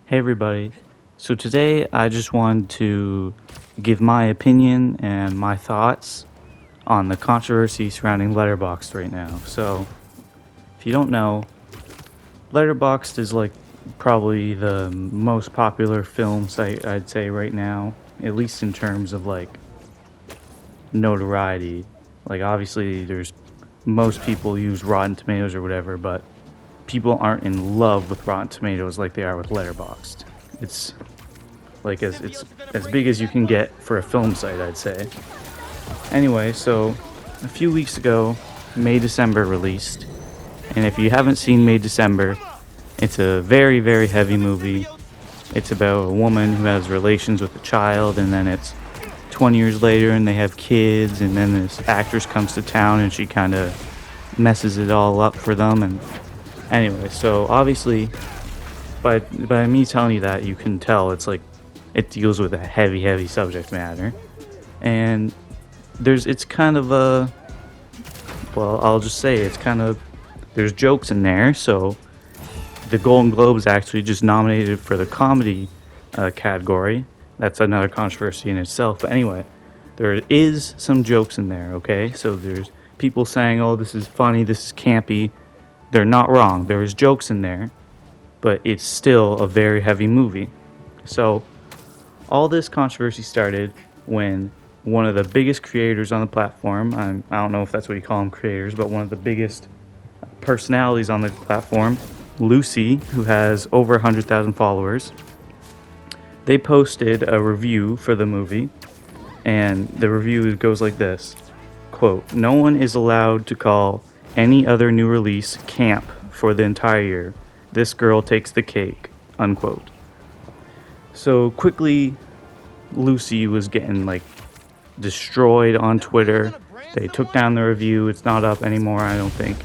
Hey everybody. So today I just wanted to give my opinion and my thoughts on the controversy surrounding Letterboxd right now. So, if you don't know, Letterboxd is like probably the most popular film site I'd say right now, at least in terms of like notoriety. Like obviously there's most people use Rotten Tomatoes or whatever, but people aren't in love with Rotten Tomatoes like they are with Letterboxd. It's like it's as big as you can get for a film site, I'd say. Anyway, so a few weeks ago, May December released, and if you haven't seen May December, it's a very very heavy movie. It's about a woman who has relations with a child, and then it's 20 years later, and they have kids, and then this actress comes to town, and she kind of messes it all up for them. And anyway, so obviously, by me telling you that, you can tell it's like it deals with a heavy subject matter, and it's kind of a, well, I'll just say it's kind of, there's jokes in there. So the Golden Globes actually just nominated it for the comedy category. That's another controversy in itself. But anyway, there is some jokes in there. Okay, so there's people saying, "Oh, this is funny, this is campy." They're not wrong. There is jokes in there, but it's still a very heavy movie. So all this controversy started when one of the biggest creators on the platform, I don't know if that's what you call them, creators, but one of the biggest personalities on the platform, Lucy, who has over 100,000 followers, they posted a review for the movie, and the review goes like this, quote, "No one is allowed to call any other new release camp for the entire year. This girl takes the cake," unquote. So quickly, Lucy was getting like destroyed on Twitter. They took down the review. It's not up anymore, I don't think.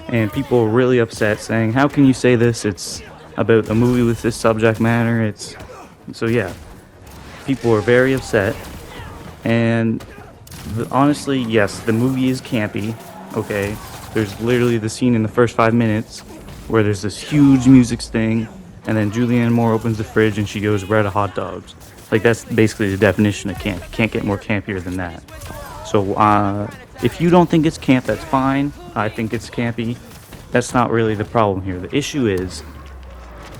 And people were really upset, saying, "How can you say this? It's about a movie with this subject matter." So yeah, people were very upset. And honestly, yes, the movie is campy. Okay, there's literally the scene in the first 5 minutes where there's this huge music sting, and then Julianne Moore opens the fridge and she goes, "Where are the hot dogs?" Like, that's basically the definition of camp. You can't get more campier than that. So if you don't think it's camp, that's fine. I think it's campy. That's not really the problem here. The issue is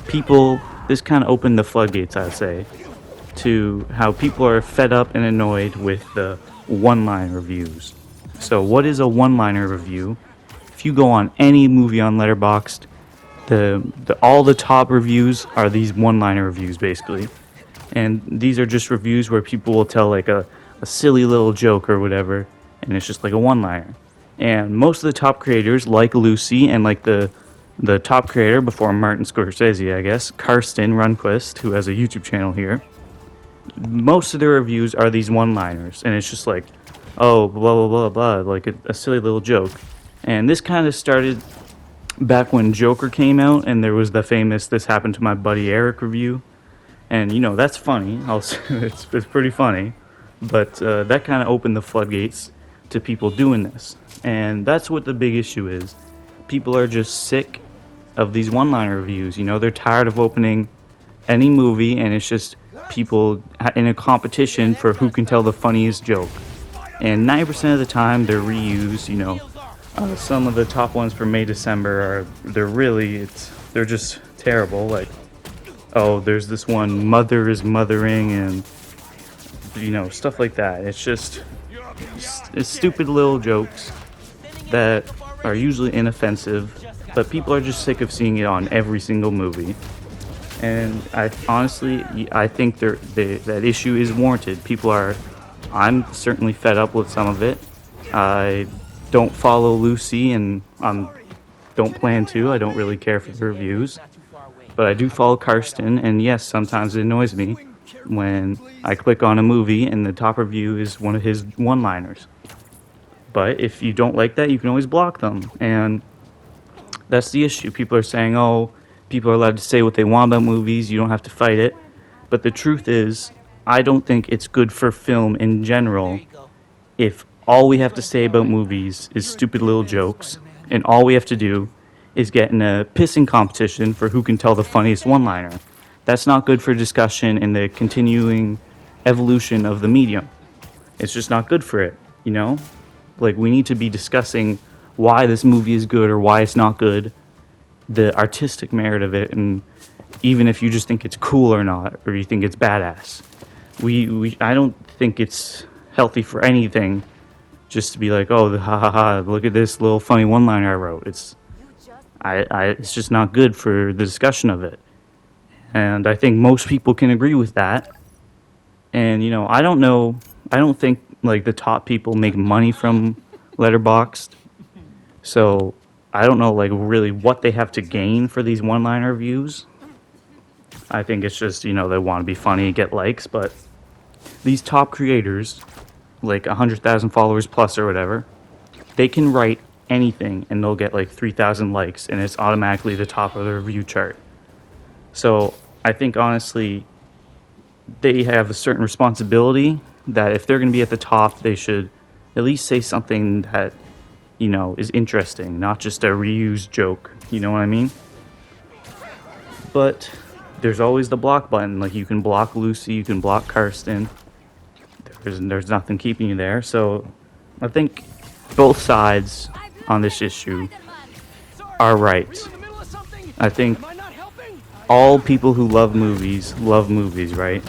people, this kind of opened the floodgates, I'd say, to how people are fed up and annoyed with the one-line reviews. So what is a one-liner review? If you go on any movie on Letterboxd, all the top reviews are these one-liner reviews, basically. And these are just reviews where people will tell like a silly little joke or whatever, and it's just like a one-liner. And most of the top creators, like Lucy, and like the top creator before Martin Scorsese, I guess, Karsten Runquist, who has a YouTube channel here, most of their reviews are these one-liners, and it's just like, oh, blah blah blah blah, like a silly little joke. And this kind of started back when Joker came out, and there was the famous "This Happened to My Buddy Eric" review. And that's funny. It's pretty funny, but that kind of opened the floodgates to people doing this, and that's what the big issue is. People are just sick of these one-liner reviews. They're tired of opening any movie, and it's just people in a competition for who can tell the funniest joke. And 90% of the time, they're reused. Some of the top ones for May December they're just terrible. Like, oh, there's this one, "Mother is mothering," and stuff like that. It's stupid little jokes that are usually inoffensive, but people are just sick of seeing it on every single movie. And I think that issue is warranted. I'm certainly fed up with some of it. I don't follow Lucy, and don't plan to. I don't really care for the reviews. But I do follow Karsten, and yes, sometimes it annoys me when I click on a movie and the top review is one of his one-liners. But if you don't like that, you can always block them. And that's the issue. People are saying, oh, people are allowed to say what they want about movies, you don't have to fight it. But the truth is, I don't think it's good for film in general if all we have to say about movies is stupid little jokes, and all we have to do is get in a pissing competition for who can tell the funniest one-liner. That's not good for discussion and the continuing evolution of the medium. It's just not good for it, you know? Like, we need to be discussing why this movie is good or why it's not good, the artistic merit of it, and even if you just think it's cool or not, or you think it's badass. I don't think it's healthy for anything just to be like, oh, ha ha ha, look at this little funny one-liner I wrote. It's just not good for the discussion of it. And I think most people can agree with that. And I don't know. I don't think like the top people make money from Letterboxd. So I don't know like really what they have to gain for these one-liner views. I think it's just they want to be funny, get likes. But these top creators, like 100,000 followers plus or whatever, they can write anything and they'll get like 3,000 likes, and it's automatically the top of the review chart. So I think honestly, they have a certain responsibility that if they're going to be at the top, they should at least say something that is interesting, not just a reused joke. You know what I mean? But there's always the block button. Like, you can block Lucy, you can block Karsten. There's nothing keeping you there. So I think both sides on this issue are right. I think all people who love movies, right?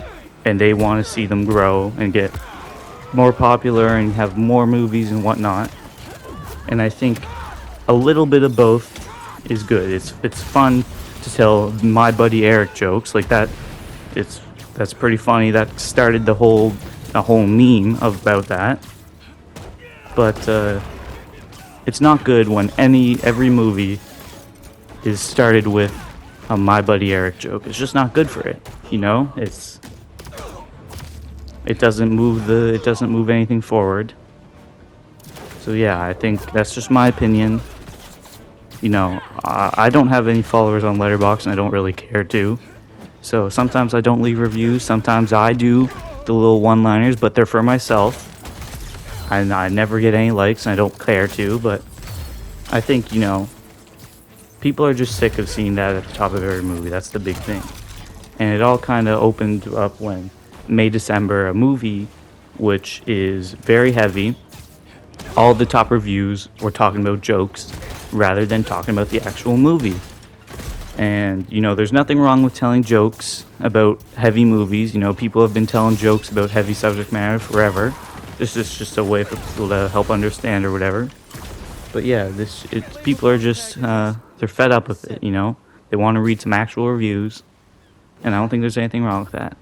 And they want to see them grow and get more popular and have more movies and whatnot. And I think a little bit of both is good. It's fun to tell my buddy Eric jokes like that. That's pretty funny. That started a whole meme about that. But it's not good when every movie is started with a my buddy Eric joke. It's just not good for it. It doesn't move anything forward. So yeah, I think that's just my opinion. I don't have any followers on Letterboxd, and I don't really care to. So sometimes I don't leave reviews. Sometimes I do the little one-liners, but they're for myself. And I never get any likes, and I don't care to. But I think people are just sick of seeing that at the top of every movie. That's the big thing. And it all kind of opened up when May, December, a movie which is very heavy. All the top reviews were talking about jokes rather than talking about the actual movie. And, there's nothing wrong with telling jokes about heavy movies. People have been telling jokes about heavy subject matter forever. This is just a way for people to help understand or whatever. But yeah, people are just, they're fed up with it, They want to read some actual reviews. And I don't think there's anything wrong with that.